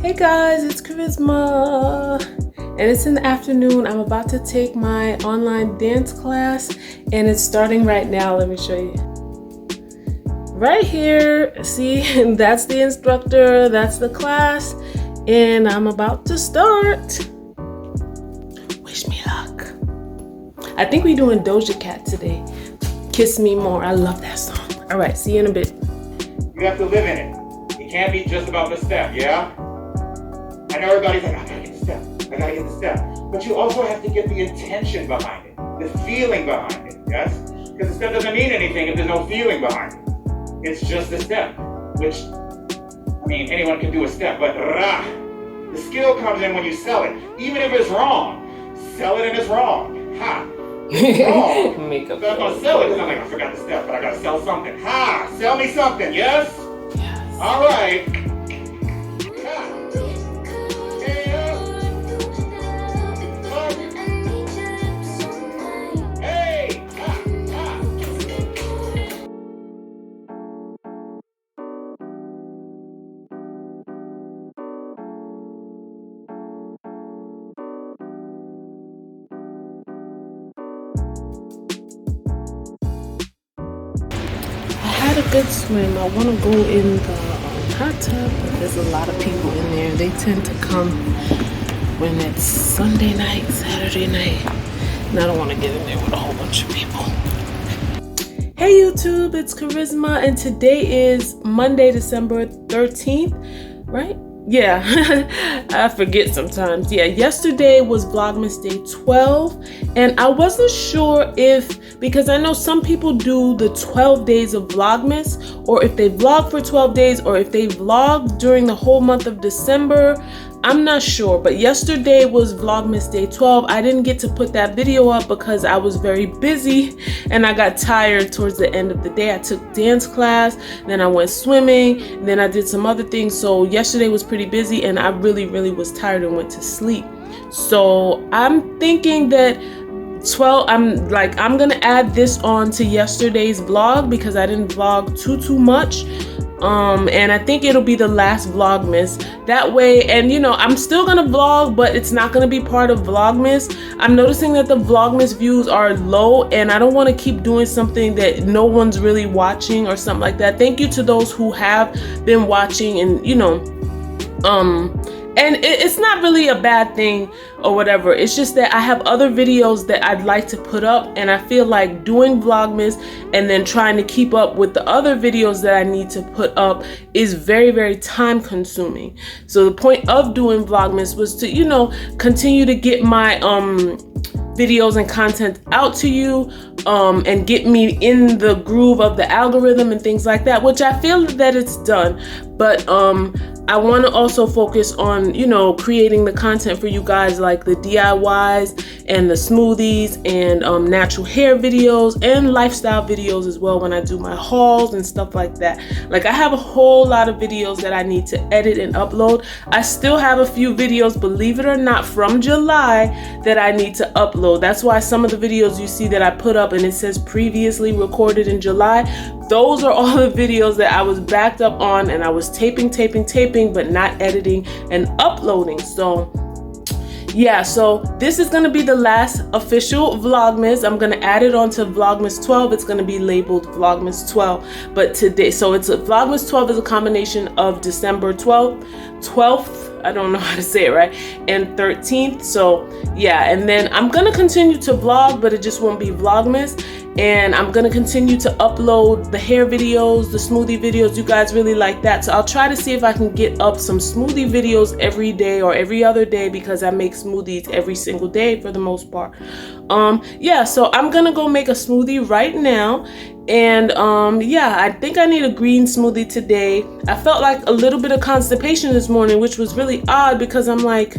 Hey guys, it's Kharyzma, and it's in the afternoon. I'm about to take my online dance class, and it's starting right now. Let me show you. Right here, see, that's the instructor, that's the class, and I'm about to start. Wish me luck. I think we're doing Doja Cat today. Kiss Me More. I love that song. All right, see you in a bit. You have to live in it. It can't be just about the step, yeah? I know everybody's like, I gotta get the step, I gotta get the step. But you also have to get the intention behind it, the feeling behind it, yes? Because the step doesn't mean anything if there's no feeling behind it. It's just a step, which, I mean, anyone can do a step, but the skill comes in when you sell it. Even if it's wrong, sell it and it's wrong. Ha! It's wrong. Makeup. So I'm gonna sell it because I'm like, I forgot the step, but I gotta sell something. Ha! Sell me something, yes? Yes. All right. A good swim. I want to go in the hot tub, but there's a lot of people in there. They tend to come when it's Sunday night, Saturday night, and I don't want to get in there with a whole bunch of people. Hey YouTube, it's Kharyzma, and today is Monday, December 13th, right? Yeah, I forget sometimes. Yeah, yesterday was Vlogmas Day 12, and I wasn't sure if, because I know some people do the 12 days of Vlogmas, or if they vlog for 12 days, or if they vlog during the whole month of December. I'm not sure, but yesterday was Vlogmas Day 12. I didn't get to put that video up because I was very busy and I got tired towards the end of the day. I took dance class, then I went swimming, then I did some other things. So yesterday was pretty busy and I really was tired and went to sleep. So I'm thinking that I'm gonna add this on to yesterday's vlog because I didn't vlog too much. And I think it'll be the last Vlogmas that way. And you know, I'm still gonna vlog, but it's not gonna be part of Vlogmas. I'm noticing that the Vlogmas views are low, and I don't want to keep doing something that no one's really watching or something like that. Thank you to those who have been watching, and you know, and it's not really a bad thing or whatever. It's just that I have other videos that I'd like to put up, and I feel like doing Vlogmas and then trying to keep up with the other videos that I need to put up is very time consuming. So the point of doing Vlogmas was to, you know, continue to get my videos and content out to you, and get me in the groove of the algorithm and things like that, which I feel that it's done. But I want to also focus on, you know, creating the content for you guys, like the DIYs and the smoothies and natural hair videos and lifestyle videos as well when I do my hauls and stuff like that. Like, I have a whole lot of videos that I need to edit and upload. I still have a few videos, believe it or not, from July that I need to upload. That's why some of the videos you see that I put up and it says previously recorded in July, those are all the videos that I was backed up on, and I was taping, but not editing and uploading. So yeah, so this is going to be the last official Vlogmas. I'm going to add it on to Vlogmas 12. It's going to be labeled Vlogmas 12. But today, so it's a Vlogmas 12 is a combination of December 12th, I don't know how to say it right, and 13th. So yeah, and then I'm going to continue to vlog, but it just won't be Vlogmas. And I'm going to continue to upload the hair videos, the smoothie videos. You guys really like that. So I'll try to see if I can get up some smoothie videos every day or every other day, because I make smoothies every single day for the most part. Yeah, so I'm going to go make a smoothie right now. And yeah, I think I need a green smoothie today. I felt like a little bit of constipation this morning, which was really odd because I'm like,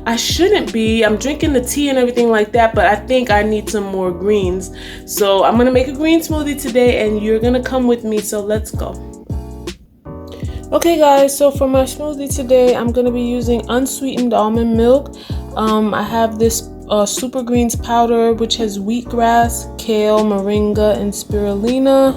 I shouldn't be. I'm drinking the tea and everything like that, but I think I need some more greens. So I'm gonna make a green smoothie today, and you're gonna come with me, so let's go. Okay guys, so for my smoothie today, I'm gonna be using unsweetened almond milk. I have this super greens powder, which has wheatgrass, kale, moringa, and spirulina.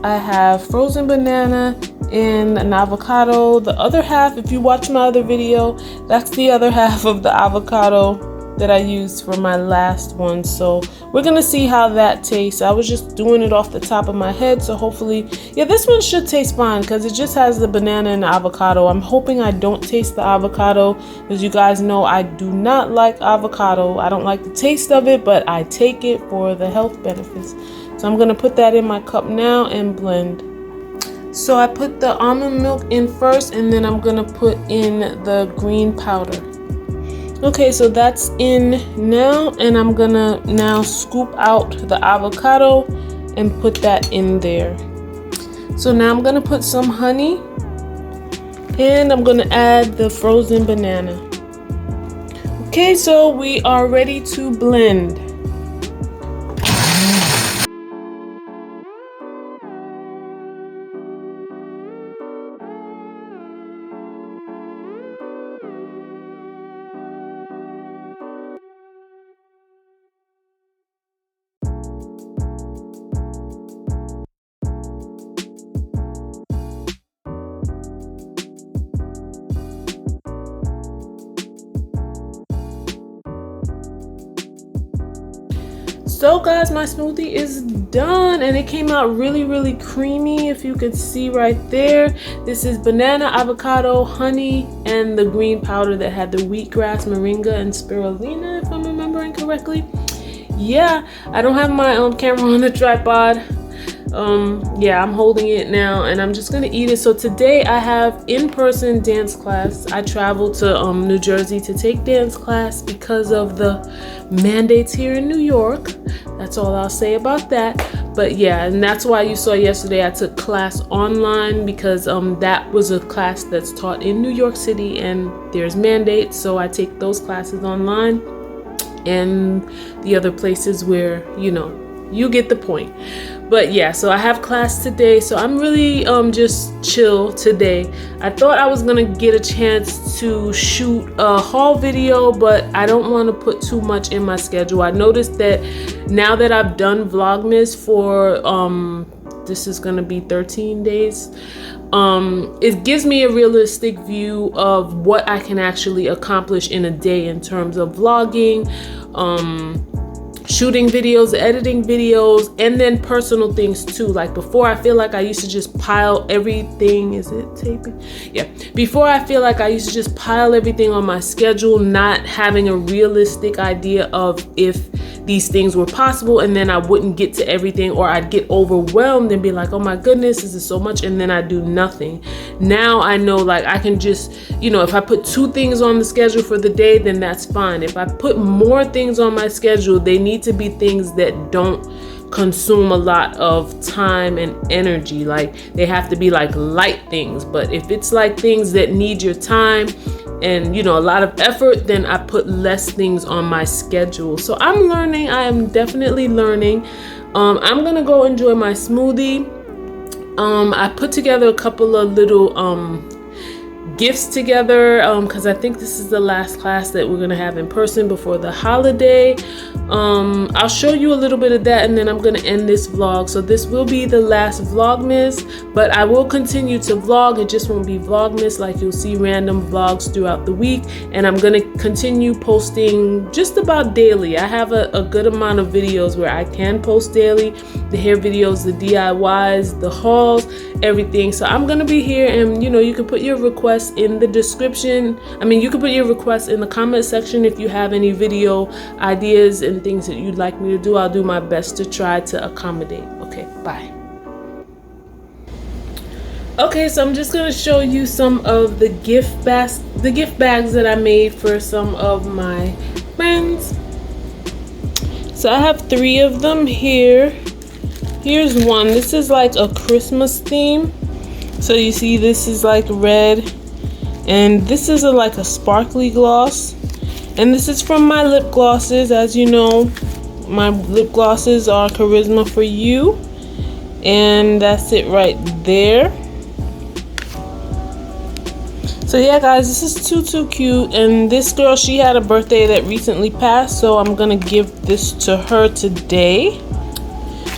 I have frozen banana and an avocado. The other half, if you watch my other video, that's the other half of the avocado that I used for my last one. So we're gonna see how that tastes. I was just doing it off the top of my head, so hopefully, yeah, this one should taste fine because it just has the banana and the avocado. I'm hoping I don't taste the avocado, because you guys know I do not like avocado. I don't like the taste of it, but I take it for the health benefits. So I'm gonna put that in my cup now and blend. So I put the almond milk in first, and then I'm gonna put in the green powder. Okay, so that's in now, and I'm gonna now scoop out the avocado and put that in there. So now I'm gonna put some honey, and I'm gonna add the frozen banana. Okay, so we are ready to blend. So guys, my smoothie is done, and it came out really creamy, if you could see right there. This is banana, avocado, honey, and the green powder that had the wheatgrass, moringa, and spirulina, if I'm remembering correctly. Yeah, I don't have my camera on the tripod. Yeah, I'm holding it now, and I'm just gonna eat it. So today I have in-person dance class. I traveled to New Jersey to take dance class because of the mandates here in New York. That's all I'll say about that. But yeah, and that's why you saw yesterday I took class online, because that was a class that's taught in New York City and there's mandates, so I take those classes online, and the other places where, you know, you get the point. But yeah, so I have class today, so I'm really just chill today. I thought I was gonna get a chance to shoot a haul video, but I don't want to put too much in my schedule. I noticed that now that I've done Vlogmas for this is gonna be 13 days, it gives me a realistic view of what I can actually accomplish in a day in terms of vlogging, shooting videos, editing videos, and then personal things too. Like before, I feel like I used to just pile everything. Is it taping? Yeah. Before, I feel like I used to just pile everything on my schedule, not having a realistic idea of if these things were possible, and then I wouldn't get to everything, or I'd get overwhelmed and be like, oh my goodness, this is so much, and then I do nothing. Now I know, like, I can just, you know, if I put 2 things on the schedule for the day, then that's fine. If I put more things on my schedule, they need to be things that don't consume a lot of time and energy. Like, they have to be like light things. But if it's like things that need your time and, you know, a lot of effort, then I put less things on my schedule. So I'm learning. I am definitely learning. I'm gonna go enjoy my smoothie. I put together a couple of little gifts together, because I think this is the last class that we're gonna have in person before the holiday. I'll show you a little bit of that, and then I'm gonna end this vlog. So this will be the last Vlogmas, but I will continue to vlog. It just won't be Vlogmas. Like, you'll see random vlogs throughout the week, and I'm gonna continue posting just about daily. I have a good amount of videos where I can post daily: the hair videos, the DIYs, the hauls, everything. So I'm gonna be here, and you know, you can put your requests in the description. I mean, you can put your requests in the comment section if you have any video ideas and things that you'd like me to do. I'll do my best to try to accommodate. Okay, bye. Okay, so I'm just gonna show you some of the gift bags that I made for some of my friends. So I have 3 of them here. Here's one. This is like a Christmas theme. So you see, this is like red, and this is like a sparkly gloss, and this is from my lip glosses. As you know, my lip glosses are Kharyzma for You, and that's it right there. So yeah guys, this is too cute, and this girl, she had a birthday that recently passed, so I'm gonna give this to her today.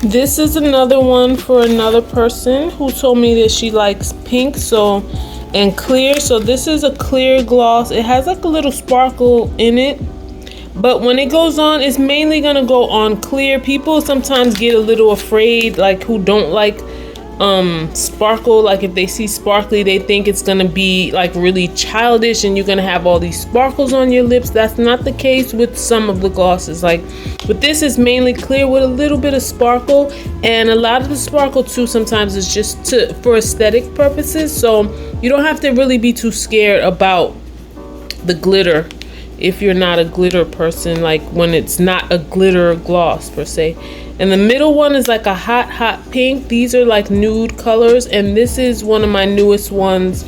This is another one for another person who told me that she likes pink and clear. So this is a clear gloss. It has like a little sparkle in it, but when it goes on, it's mainly gonna go on clear. People sometimes get a little afraid, like who don't like sparkle. Like if they see sparkly, they think it's gonna be like really childish and you're gonna have all these sparkles on your lips. That's not the case with some of the glosses. Like with this, is mainly clear with a little bit of sparkle, and a lot of the sparkle too sometimes is just for aesthetic purposes. So you don't have to really be too scared about the glitter if you're not a glitter person, like when it's not a glitter gloss per se. And the middle one is like a hot pink. These are like nude colors, and this is one of my newest ones,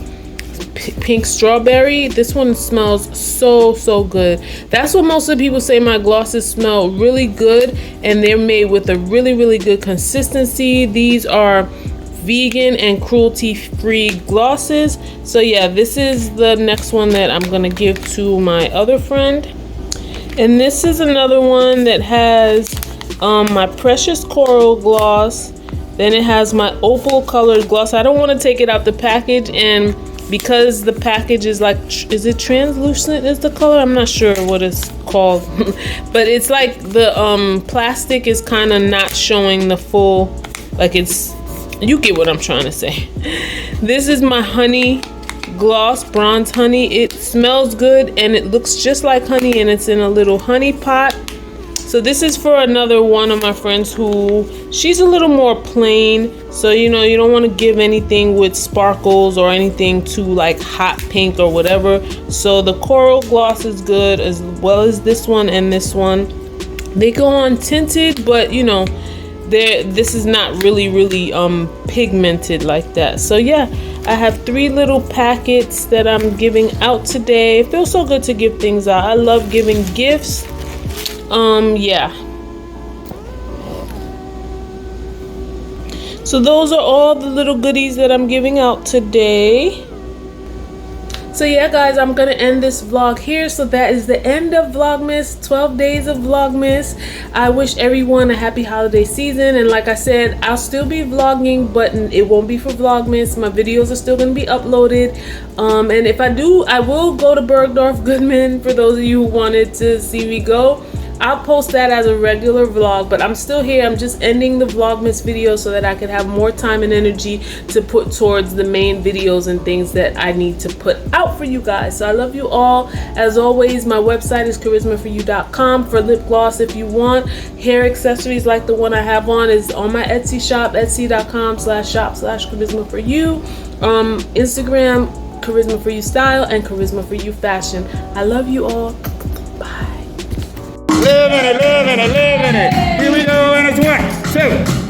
pink strawberry. This one smells so good. That's what most of the people say, my glosses smell really good, and they're made with a really good consistency. These are vegan and cruelty-free glosses. So yeah, this is the next one that I'm gonna give to my other friend. And this is another one that has my precious coral gloss. Then it has my opal colored gloss. I don't want to take it out the package, and because the package is like, is it translucent is the color? I'm not sure what it's called. But it's like the plastic is kind of not showing the full, like it's, you get what I'm trying to say. This is my honey gloss, bronze honey. It smells good and it looks just like honey, and it's in a little honey pot. So this is for another one of my friends who, she's a little more plain. So you know, you don't want to give anything with sparkles or anything too like hot pink or whatever. So the coral gloss is good, as well as this one and this one. They go on tinted, but you know, this is not really pigmented like that. So yeah, I have 3 little packets that I'm giving out today. It feels so good to give things out. I love giving gifts. Yeah. So those are all the little goodies that I'm giving out today. So yeah guys, I'm gonna end this vlog here. So that is the end of Vlogmas, 12 days of Vlogmas. I wish everyone a happy holiday season, and like I said, I'll still be vlogging, but it won't be for Vlogmas. My videos are still gonna be uploaded, and if I do, I will go to Bergdorf Goodman. For those of you who wanted to see me go, I'll post that as a regular vlog, but I'm still here. I'm just ending the Vlogmas video so that I can have more time and energy to put towards the main videos and things that I need to put out for you guys. So I love you all. As always, my website is kharyzmaforyou.com for lip gloss if you want. Hair accessories like the one I have on is on my Etsy shop, etsy.com/shop/kharyzmaforyou. Instagram, Kharyzma For You Style, and Kharyzma For You Fashion. I love you all. Bye. Living it. Here we go, and it's 1, 2.